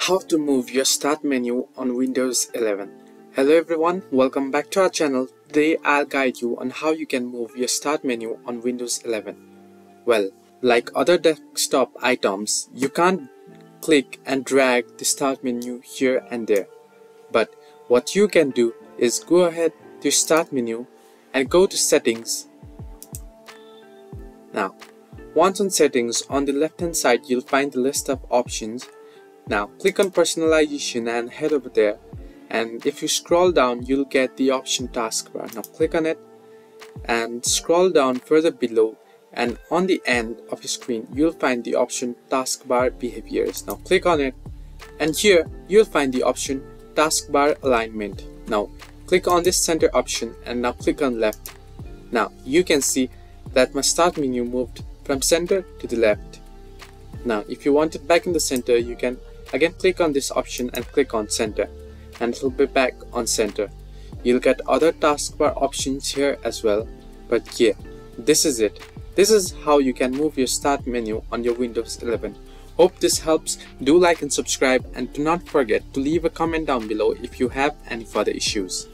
How to move your start menu on Windows 11. Hello everyone, welcome back to our channel. Today I'll guide you on how you can move your start menu on Windows 11. Well, like other desktop items, you can't click and drag the start menu here and there. But what you can do is go ahead to start menu and go to settings. Now, once on settings, on the left hand side you'll find the list of options. Now click on personalization and head over there, and if you scroll down you'll get the option taskbar. Now click on it and scroll down further below, and on the end of your screen you'll find the option taskbar behaviors. Now click on it, and here you'll find the option taskbar alignment. Now click on this center option and now click on left. Now you can see that my start menu moved from center to the left. Now if you want it back in the center, you can again click on this option and click on center, and it will be back on center. You'll get other taskbar options here as well, but yeah, this is it. This is how you can move your start menu on your Windows 11. Hope this helps. Do like and subscribe, and do not forget to leave a comment down below if you have any further issues.